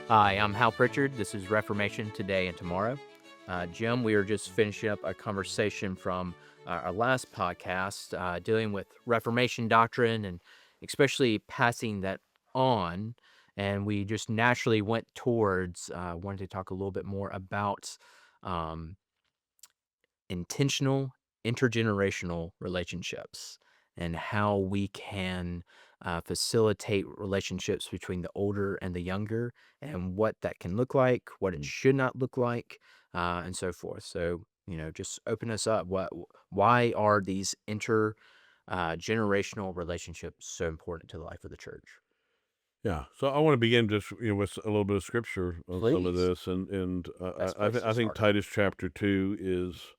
Hi, I'm Hal Pritchard. This is Reformation Today and Tomorrow. Jim, we are just finishing up a conversation from our last podcast dealing with Reformation doctrine and especially passing that on. And we just naturally went towards wanting to talk a little bit more about um, intentional intergenerational relationships and how we can facilitate relationships between the older and the younger and what that can look like, what it Mm. should not look like, and so forth. So, just open us up. Why are these generational relationships so important to the life of the church? Yeah, so I want to begin just with a little bit of scripture on some of Please. this, and Best I, place th- to I think start. Titus chapter 2 is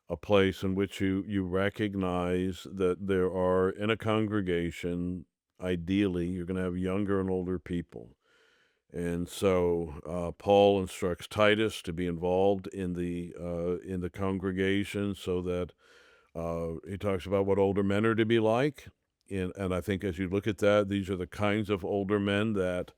a place in which you recognize that there are in a congregation, ideally, you're going to have younger and older people, and so Paul instructs Titus to be involved in the congregation, so that he talks about what older men are to be like. And I think as you look at that, these are the kinds of older men that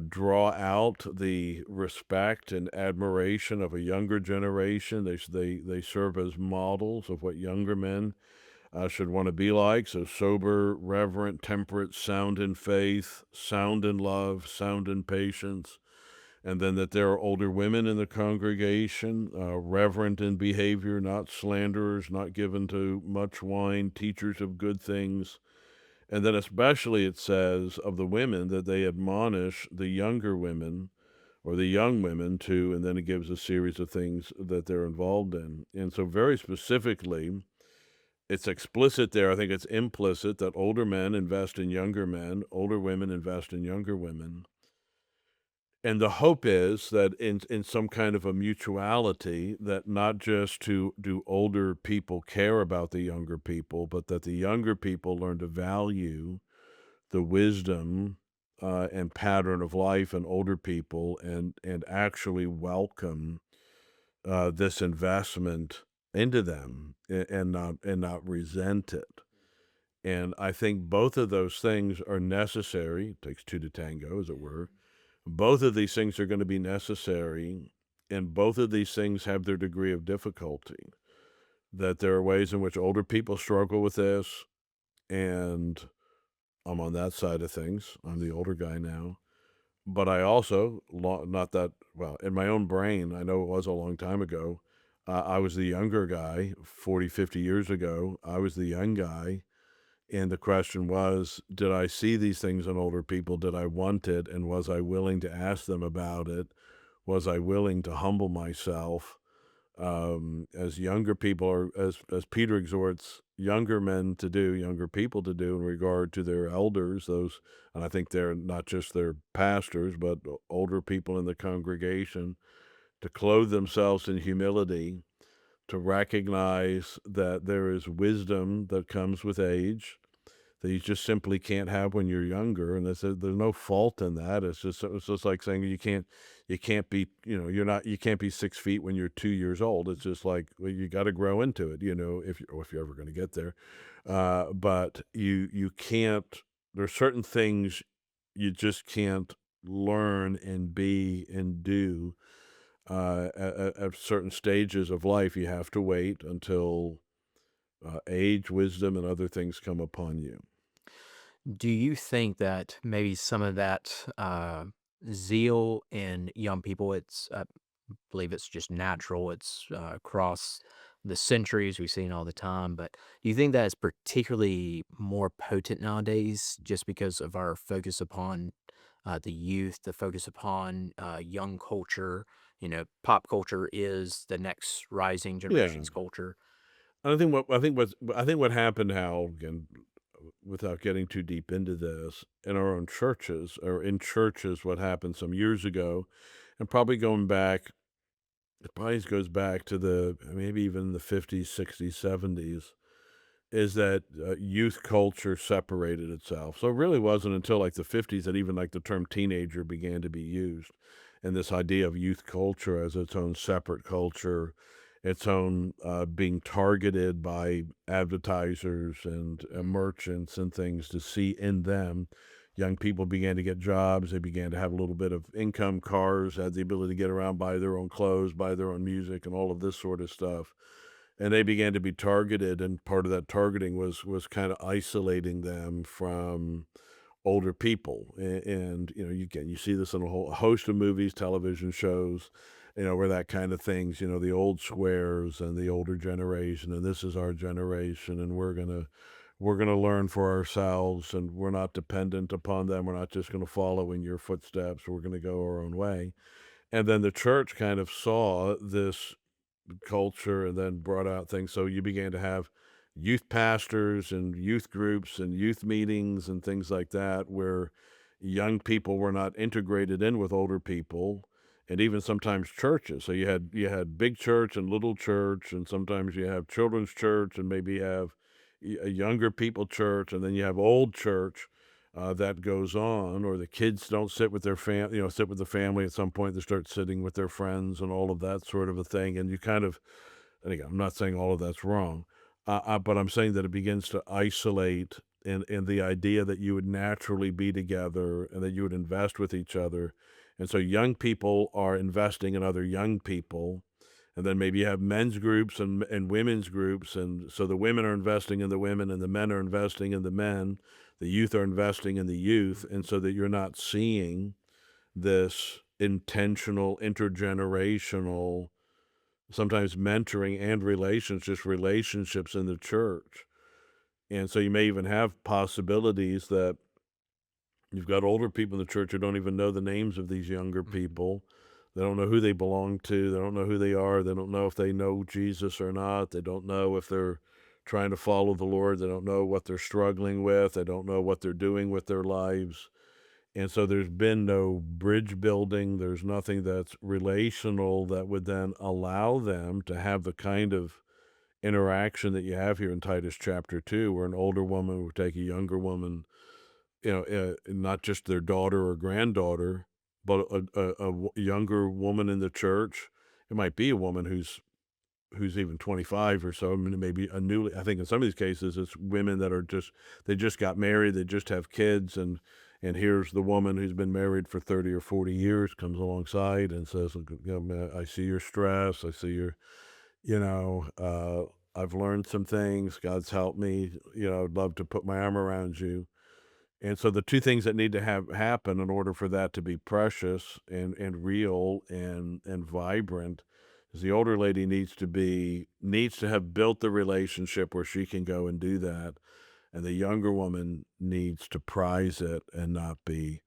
draw out the respect and admiration of a younger generation. They serve as models of what younger men should want to be like. So sober, reverent, temperate, sound in faith, sound in love, sound in patience. And then that there are older women in the congregation, reverent in behavior, not slanderers, not given to much wine, teachers of good things. And then especially it says of the women that they admonish the younger women or the young women too, and then it gives a series of things that they're involved in. And so very specifically, it's explicit there. I think it's implicit that older men invest in younger men, older women invest in younger women. And the hope is that in some kind of a mutuality, that not just to do older people care about the younger people, but that the younger people learn to value the wisdom and pattern of life in older people, and actually welcome this investment into them, and not resent it. And I think both of those things are necessary. It takes two to tango, as it were. Both of these things are going to be necessary, and both of these things have their degree of difficulty. That there are ways in which older people struggle with this, and I'm on that side of things. I'm the older guy now. But I also, not that, well, in my own brain, I know it was a long time ago. I was the younger guy 40, 50 years ago. I was the young guy. And the question was, did I see these things in older people? Did I want it? And was I willing to ask them about it? Was I willing to humble myself? As younger people, or as Peter exhorts younger men to do, younger people to do in regard to their elders, those, and I think they're not just their pastors, but older people in the congregation, to clothe themselves in humility, to recognize that there is wisdom that comes with age, that you just simply can't have when you're younger, and there's no fault in that. It's just like saying you can't be, you can't be 6 feet when you're 2 years old. It's just like, well, you gotta grow into it, if you're ever gonna get there. But you can't, there's certain things you just can't learn and be and do, at certain stages of life. You have to wait until, age, wisdom, and other things come upon you. Do you think that maybe some of that zeal in young people, believe it's just natural. It's across the centuries. We've seen all the time. But do you think that is particularly more potent nowadays just because of our focus upon the youth, the focus upon young culture? Pop culture is the next rising Yeah. generation's culture. I think what happened, Hal, again, without getting too deep into this, in our own churches, or in churches, what happened some years ago, and probably going back, it probably goes back to the maybe even the 50s, 60s, 70s, is that youth culture separated itself. So it really wasn't until like the 50s that even like the term teenager began to be used. And this idea of youth culture as its own separate culture, its own being targeted by advertisers and merchants and things to see in them Young people began to get jobs. They began to have a little bit of income, cars, had the ability to get around, buy their own clothes, buy their own music, and all of this sort of stuff. And they began to be targeted, and part of that targeting was kind of isolating them from older people. And you know, you see this in a whole host of movies, television shows, you know, where that kind of things, you know, the old squares and the older generation, and this is our generation, and we're gonna learn for ourselves, and we're not dependent upon them. We're not just gonna follow in your footsteps. We're gonna go our own way. And then the church kind of saw this culture and then brought out things. So you began to have youth pastors and youth groups and youth meetings and things like that, where young people were not integrated in with older people, and even sometimes churches. So you had big church and little church, and sometimes you have children's church, and maybe you have a younger people church, and then you have old church. That goes on, or the kids don't sit with their sit with the family. At some point, they start sitting with their friends and all of that sort of a thing. And you kind of, and again, I'm not saying all of that's wrong, but I'm saying that it begins to isolate in the idea that you would naturally be together and that you would invest with each other. And so young people are investing in other young people. And then maybe you have men's groups and women's groups. And so the women are investing in the women and the men are investing in the men. The youth are investing in the youth. And so that you're not seeing this intentional, intergenerational, sometimes mentoring and just relationships in the church. And so you may even have possibilities that you've got older people in the church who don't even know the names of these younger Mhm. people. They don't know who they belong to. They don't know who they are. They don't know if they know Jesus or not. They don't know if they're trying to follow the Lord. They don't know what they're struggling with. They don't know what they're doing with their lives. And so there's been no bridge building. There's nothing that's relational that would then allow them to have the kind of interaction that you have here in Titus chapter 2, where an older woman would take a younger woman, not just their daughter or granddaughter, but a younger woman in the church. It might be a woman who's even 25 or so. I mean, maybe a newly, I think in some of these cases, it's women that are just, they just got married, they just have kids, and here's the woman who's been married for 30 or 40 years comes alongside and says, "Look, you know, man, I see your stress. I see your, you know, I've learned some things. God's helped me. You know, I'd love to put my arm around you." And so the two things that need to have happen in order for that to be precious and real and vibrant is the older lady needs to have built the relationship where she can go and do that, and the younger woman needs to prize it and not be,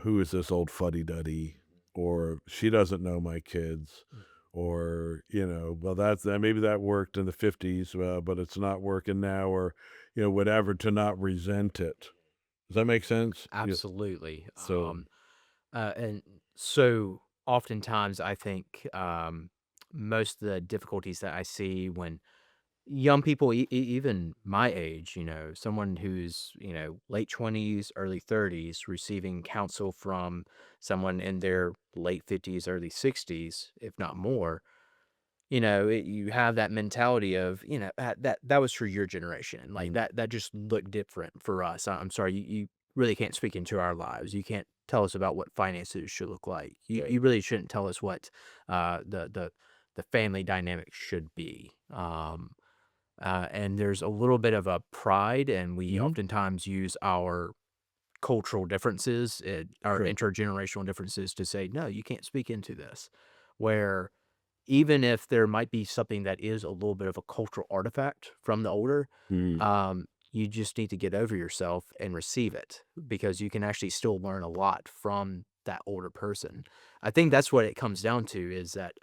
"Who is this old fuddy-duddy?" or "She doesn't know my kids," or, you know, "Well, that maybe that worked in the '50s, but it's not working now," or, you know, whatever, to not resent it. Does that make sense? Yeah. Absolutely. So And so oftentimes I think most of the difficulties that I see when young people, even my age, someone who's, late 20s, early 30s, receiving counsel from someone in their late 50s, early 60s, if not more, you have that mentality of, that was for your generation. Like mm, that just looked different for us. I'm sorry, you really can't speak into our lives. You can't tell us about what finances should look like. You right. you really shouldn't tell us what the family dynamic should be. And there's a little bit of a pride, and we Mhm. oftentimes use our cultural differences, our Sure. intergenerational differences to say, no, you can't speak into this. Where even if there might be something that is a little bit of a cultural artifact from the older, Mm, you just need to get over yourself and receive it because you can actually still learn a lot from that older person. I think that's what it comes down to is that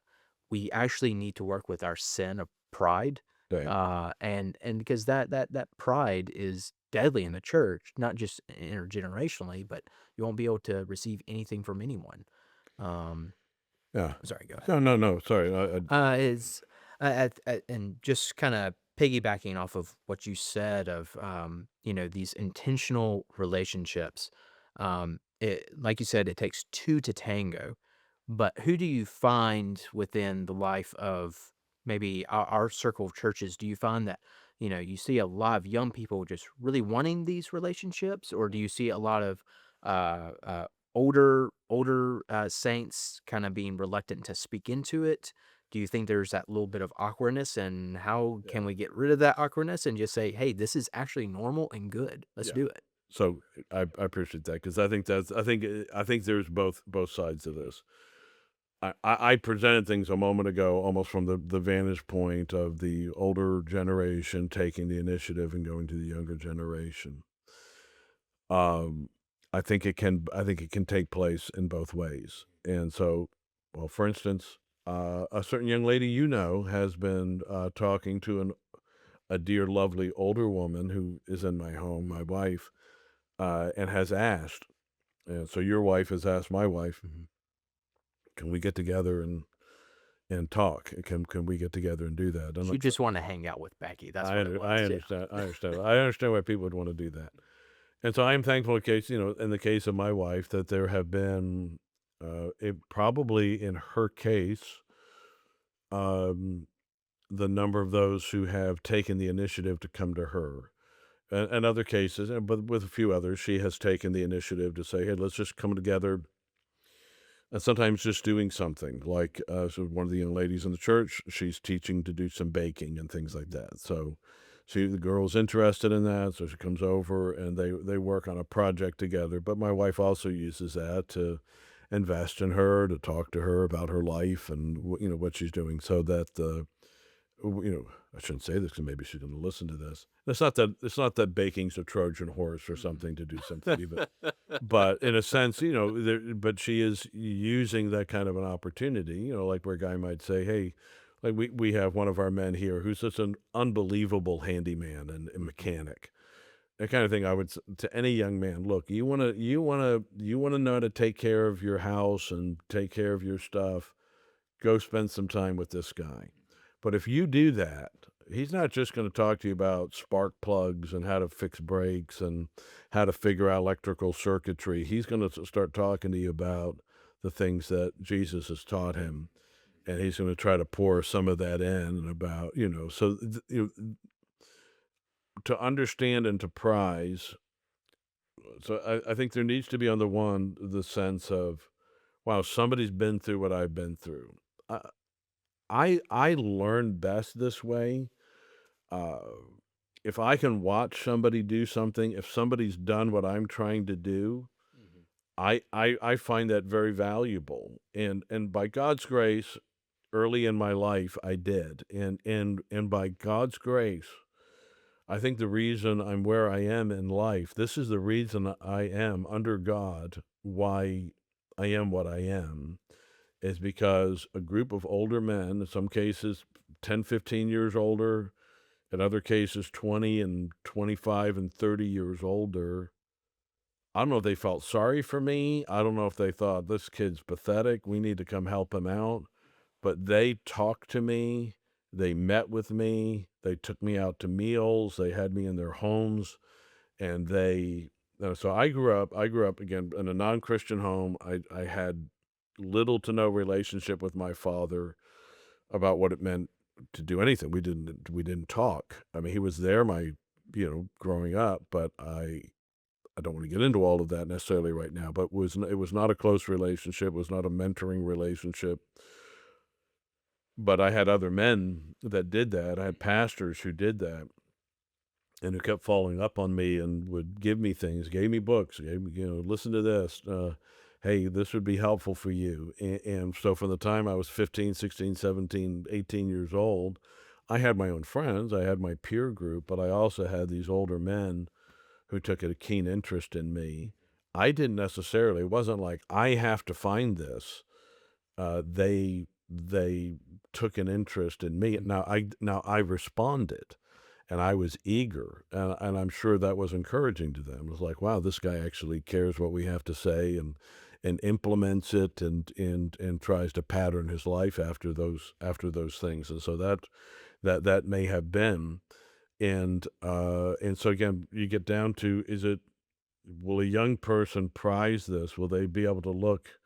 we actually need to work with our sin of pride, right. and because that pride is deadly in the church, not just intergenerationally, but you won't be able to receive anything from anyone. Um, Yeah. sorry, go ahead. No, no, no, sorry, I Is and just kinda piggybacking off of what you said of, these intentional relationships, like you said, it takes 2 to tango, but who do you find within the life of maybe our circle of churches? Do you find that you see a lot of young people just really wanting these relationships, or do you see a lot of uh, uh, older saints kind of being reluctant to speak into it? Do you think there's that little bit of awkwardness, and how can Yeah. we get rid of that awkwardness and just say, "Hey, this is actually normal and good. Let's Yeah. do it." So, I appreciate that because I think there's both sides of this. I presented things a moment ago almost from the vantage point of the older generation taking the initiative and going to the younger generation. Um, I think it can take place in both ways, and so, well, for instance, a certain young lady has been, talking to a dear, lovely older woman who is in my home, my wife, and has asked, and so your wife has asked my wife, Mhm. "Can we get together and talk? Can we get together and do that?" And She just wanna hang out with Becky, that's what it I was, yeah. understand, I understand why people would wanna do that. And so I am thankful in the case of my wife that there have been, it probably in her case, um, the number of those who have taken the initiative to come to her. And other cases, but with a few others, she has taken the initiative to say, "Hey, let's just come together." And sometimes just doing something like, so one of the young ladies in the church, she's teaching to do some baking and things like Mhm. that. So the girl's interested in that, so she comes over and they work on a project together. But my wife also uses that to invest in her, to talk to her about her life and what she's doing, so that I shouldn't say this because maybe she's going to listen to this. It's not that baking's a Trojan horse or Mhm. something to do something, but in a sense, but she is using that kind of an opportunity, like where a guy might say, "Hey," like we have one of our men here who's just an unbelievable handyman and Mhm. mechanic. That kind of thing I would to any young man, look, you wanna know how to take care of your house and take care of your stuff, go spend some time with this guy. But if you do that, he's not just going to talk to you about spark plugs and how to fix brakes and how to figure out electrical circuitry. He's going to start talking to you about the things that Jesus has taught him. And he's going to try to pour some of that in and about, to understand and to prize. So I think there needs to be, on the one, the sense of, wow, somebody's been through what I've been through. I, I learn best this way. Uh, if I can watch somebody do something, if somebody's done what I'm trying to do, Mhm. I find that very valuable. And by God's grace, early in my life, I did. And by God's grace, I think the reason I'm where I am in life, this is the reason I am under God, why I am what I am, is because a group of older men, in some cases 10, 15 years older, in other cases 20 and 25 and 30 years older. I don't know if they felt sorry for me. I don't know if they thought, "This kid's pathetic. We need to come help him out." But they talked to me. They met with me. They took me out to meals. They had me in their homes, and so I grew up again in a non-Christian home. I had little to no relationship with my father about what it meant to do anything. We didn't talk. I mean, he was there growing up, but I don't want to get into all of that necessarily right now, but it was not a close relationship, it was not a mentoring relationship. But I had other men that did that. I had pastors who did that and who kept following up on me and would give me things, gave me books, gave me, listen to this. Hey, this would be helpful for you. And so from the time I was 15, 16, 17, 18 years old, I had my own friends, I had my peer group, but I also had these older men who took a keen interest in me. I didn't necessarily, it wasn't like I have to find this. They took an interest in me. Mhm. Now I responded, and I was eager, and I'm sure that was encouraging to them. It was like, "Wow, this guy actually cares what we have to say and implements it and tries to pattern his life after those things." And so that may have been, and so again, you get down to, is it will a young person prize this? Will they be able to look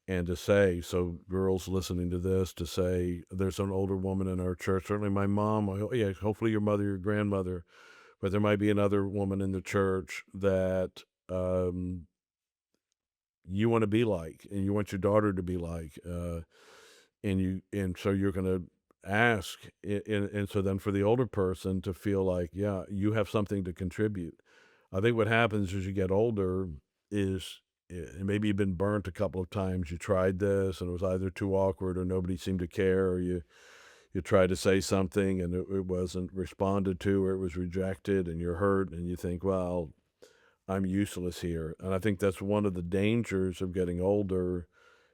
And to say, so girls listening to this, to say, there's an older woman in our church, certainly my mom, yeah, hopefully your mother, your grandmother, but there might be another woman in the church that you want to be like, and you want your daughter to be like, and so you're going to ask, and so then for the older person to feel like, yeah, you have something to contribute. I think what happens as you get older is, and maybe you've been burnt a couple of times. You tried this, and it was either too awkward, or nobody seemed to care, or you tried to say something and it wasn't responded to, or it was rejected, and you're hurt, and you think, well, I'm useless here. And I think that's one of the dangers of getting older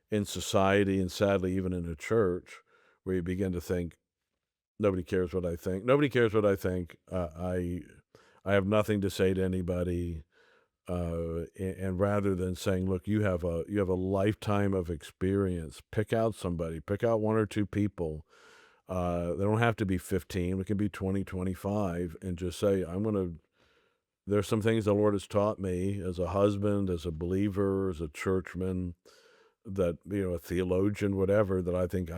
in society, and sadly even in a church, where you begin to think, nobody cares what I think. Nobody cares what I think. I have nothing to say to anybody. And rather than saying, look, you have a lifetime of experience. Pick out somebody. Pick out one or two people. They don't have to be 15. It can be 20, 25, and just say, there's some things the Lord has taught me as a husband, as a believer, as a churchman, that, a theologian, whatever, that I think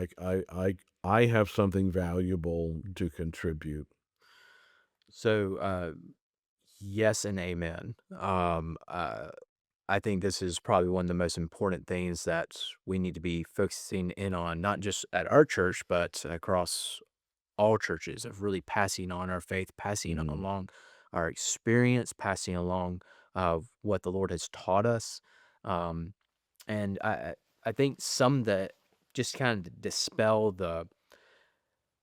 I have something valuable to contribute. So, yes and amen. I think this is probably one of the most important things that we need to be focusing in on, not just at our church, but across all churches, of really passing on our faith, passing Mhm. along our experience, passing along what the Lord has taught us. Um, and I think some that just kind of dispel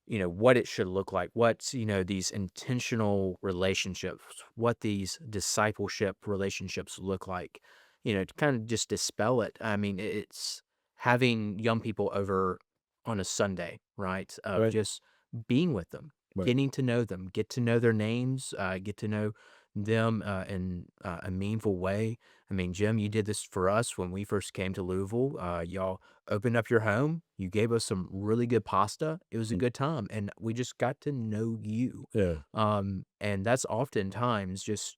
what it should look like, what, these intentional relationships, what these discipleship relationships look like, to kind of just dispel it. I mean, it's having young people over on a Sunday, right? Of Right, just being with them, right. getting to know them, get to know their names, get to know them in a meaningful way. I mean, Jim, you did this for us when we first came to Louisville. Y'all opened up your home, you gave us some really good pasta, it was a Mm, good time, and we just got to know you. yeah. And that's oftentimes just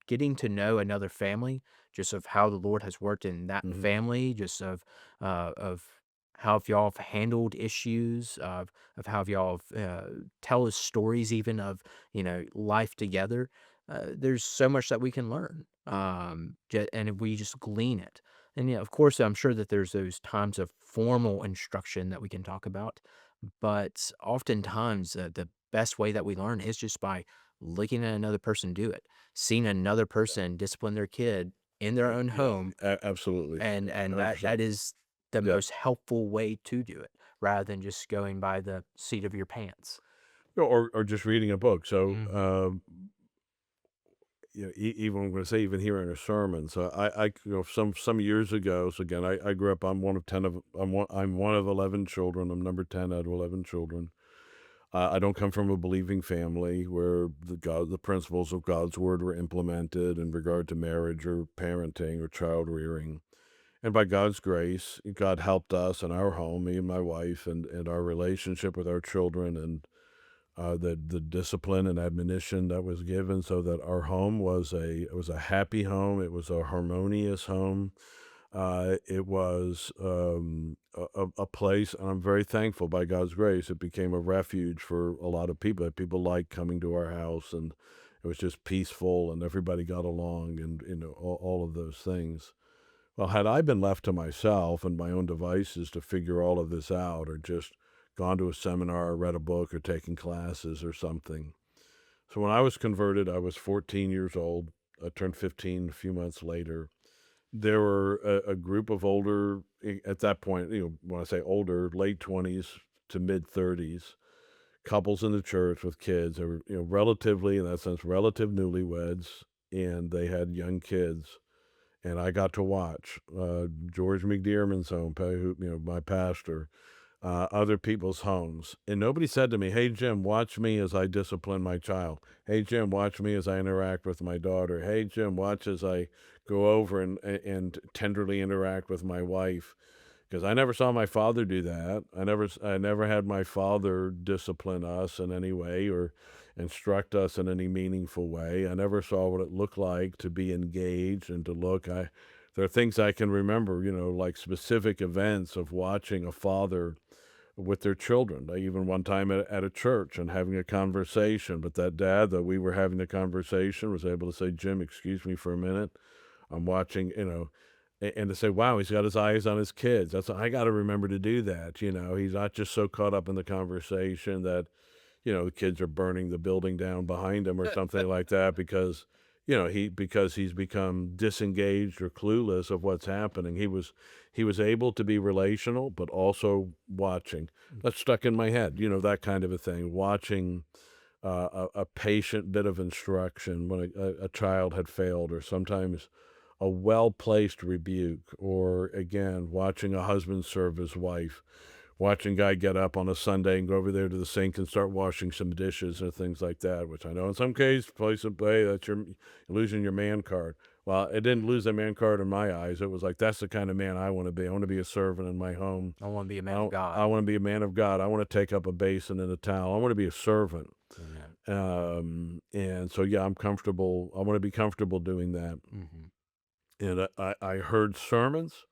getting to know another family, just of how the Lord has worked in that Mhm. family, just of how if y'all have handled issues, of how y'all have, tell us stories even of, life together. There's so much that we can learn, and if we just glean it. And yeah, of course, I'm sure that there's those times of formal instruction that we can talk about, but oftentimes the best way that we learn is just by looking at another person do it, seeing another person discipline their kid in their own Yeah, home, absolutely, and that 100%. that is the Yeah. most helpful way to do it, rather than just going by the seat of your pants. Or just reading a book. So, Mhm. even I'm gonna say, even hearing a sermon. So some years ago, so again, I grew up, I'm one of 11 children. I'm number 10 out of 11 children. I don't come from a believing family where the principles of God's word were implemented in regard to marriage or parenting or child rearing. And by God's grace, God helped us in our home, me and my wife, and our relationship with our children, and the discipline and admonition that was given, so that our home was a happy home. It was a harmonious home. It was a place, and I'm very thankful, by God's grace, it became a refuge for a lot of people. That people liked coming to our house, and it was just peaceful, and everybody got along, and all of those things. Well, had I been left to myself and my own devices to figure all of this out, or just gone to a seminar, or read a book, or taken classes or something. So when I was converted, I was 14 years old. I turned 15 a few months later. There were a group of older, at that point, when I say older, late 20s to mid 30s, couples in the church with kids. They were, relatively, in that sense, relative newlyweds, and they had young kids, and I got to watch George McDearman's home, my pastor, other people's homes, and nobody said to me, "Hey Jim, watch me as I discipline my child. Hey Jim, watch me as I interact with my daughter. Hey Jim, watch as I go over and tenderly interact with my wife." Because I never saw my father do that. I never had my father discipline us in any way, or instruct us in any meaningful way. I never saw what it looked like to be engaged and to look. There are things I can remember, like specific events of watching a father with their children. Like even one time at a church and having a conversation, but that dad that we were having the conversation was able to say, "Jim, excuse me for a minute. I'm watching," and to say, "Wow, he's got his eyes on his kids." That's I got to remember to do that. He's not just so caught up in the conversation that the kids are burning the building down behind him or something like that because he's become disengaged or clueless of what's happening. He was able to be relational, but also watching. That stuck in my head, that kind of a thing. Watching a patient bit of instruction when a child had failed, or sometimes a well-placed rebuke, or again, watching a husband serve his wife, watching guy get up on a Sunday and go over there to the sink and start washing some dishes or things like that, which I know in some case, place of play, that's you're losing your man card. Well, it didn't lose the man card in my eyes. It was like, that's the kind of man I want to be. I want to be a servant in my home. I wanna be a man of I God. want to be a man of God. I want to take up a basin and a towel. I want to be a servant. Amen. And so, yeah, I'm comfortable. I want to be comfortable doing that. Mhm. And I heard sermons.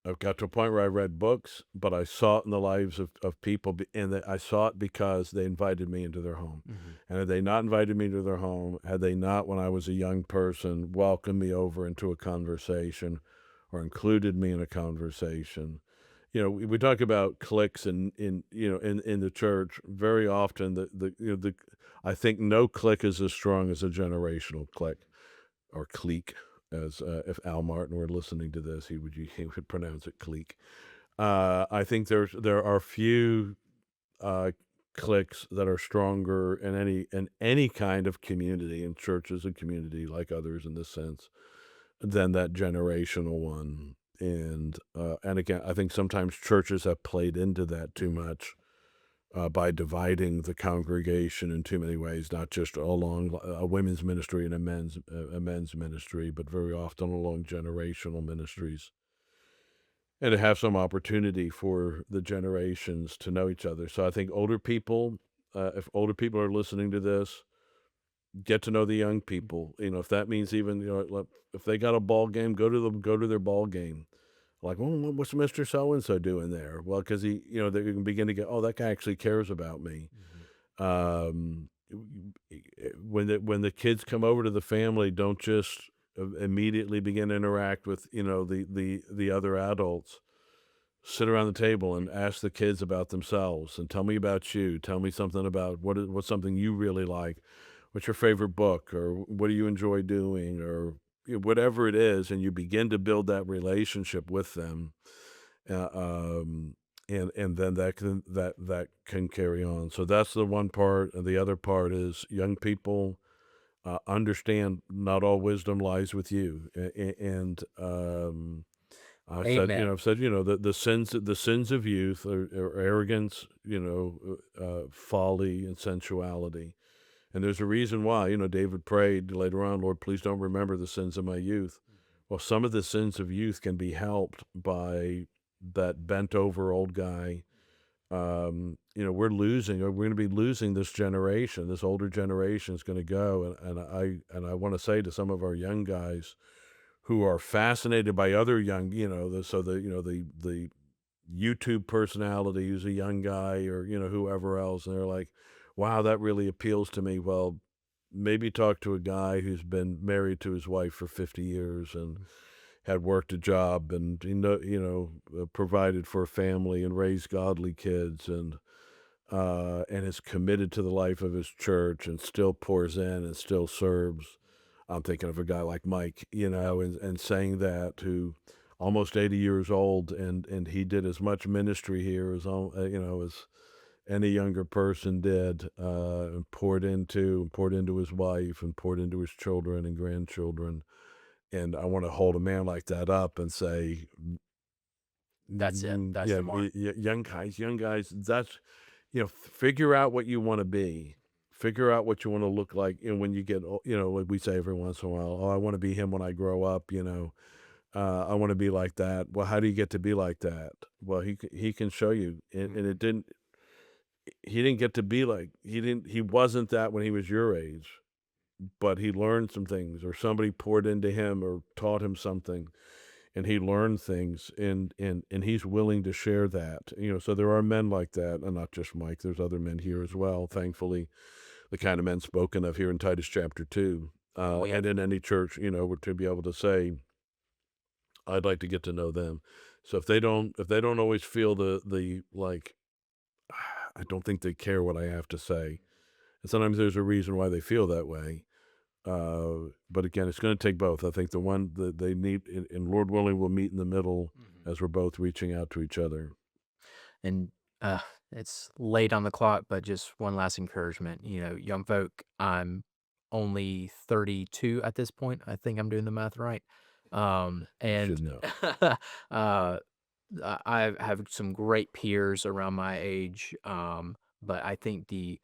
I've got to a point where I read books, but I saw it in the lives of people, and I saw it because they invited me into their home. Mhm. And had they not invited me to their home, had they not, when I was a young person, welcomed me over into a conversation or included me in a conversation, we talk about cliques in the church very often. I think no clique is as strong as a generational clique or clique, as if Al Martin were listening to this, he would pronounce it clique. I think there are few uh, cliques that are stronger in any kind of community, and church is a community like others in this sense, than that generational one. And again, I think sometimes churches have played into that too much by dividing the congregation in too many ways, not just along a women's ministry and a men's ministry, but very often along generational ministries, and to have some opportunity for the generations to know each other. So I think older people, if older people are listening to this, get to know the young people. If that means even if they got a ball game, go to their ball game. Like, well, what's Mister So and So doing there? Well, because they can begin to get, oh, that guy actually cares about me. Mhm. When the kids come over to the family, don't just immediately begin to interact with the other adults. Sit around the table and ask the kids about themselves and tell me about you. Tell me something about what's something you really like. What's your favorite book, or what do you enjoy doing, or whatever it is, and you begin to build that relationship with them, uh, um, and then that can carry on. So that's the one part, and the other part is young people understand not all wisdom lies with you, and Amen. I've said, the sins of youth are arrogance, folly and sensuality. And there's a reason why, David prayed later on, Lord, please don't remember the sins of my youth. Well, some of the sins of youth can be helped by that bent over old guy. We're going to be losing this generation. This older generation is going to go. And I want to say to some of our young guys who are fascinated by other young, the YouTube personality who's a young guy, or, whoever else, and they're like, "Wow, that really appeals to me." Well, maybe talk to a guy who's been married to his wife for 50 years and had worked a job, and provided for a family and raised godly kids, and is committed to the life of his church and still pours in and still serves. I'm thinking of a guy like Mike, and saying that, who almost 80 years old, and he did as much ministry here as any younger person did, and poured into his wife and poured into his children and grandchildren. And I want to hold a man like that up and say, That's it. That's yeah, the mark. young guys, that's, figure out what you want to be. Figure out what you want to look like. And when you get, like we say every once in a while, oh, I want to be him when I grow up, I want to be like that. Well, how do you get to be like that? Well, he can show you. And Mhm. he didn't get to be like, he wasn't that when he was your age. but he learned some things, or somebody poured into him or taught him something, and he learned things, and he's willing to share that. So there are men like that, and not just Mike. There's other men here as well, thankfully, the kind of men spoken of here in Titus chapter 2, Oh, yeah. and in any church, to be able to say, I'd like to get to know them. So if they don't always feel the like, I don't think they care what I have to say. And sometimes there's a reason why they feel that way. But again, it's going to take both. I think the one that they need, and Lord willing, we'll meet in the middle Mhm. as we're both reaching out to each other. And, it's late on the clock, but just one last encouragement, young folk, I'm only 32 at this point. I think I'm doing the math right. You should And, know. uh I have some great peers around my age, but I think the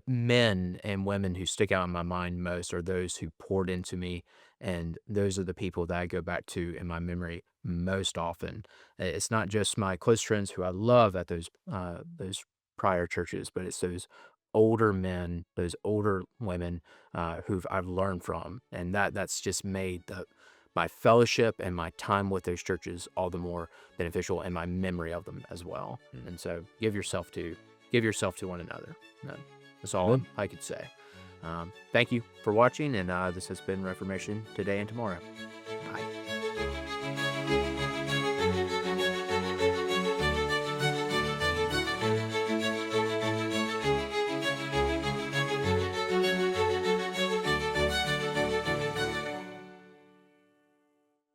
men and women who stick out in my mind most are those who poured into me, and those are the people that I go back to in my memory most often. It's not just my close friends who I love at those prior churches, but it's those older men, those older women, who I've learned from, and that's just made my fellowship and my time with those churches all the more beneficial, and my memory of them as well. Mm. And so give yourself to one another. That's all Amen. I could say. Thank you for watching, and this has been Reformation Today and Tomorrow. Bye.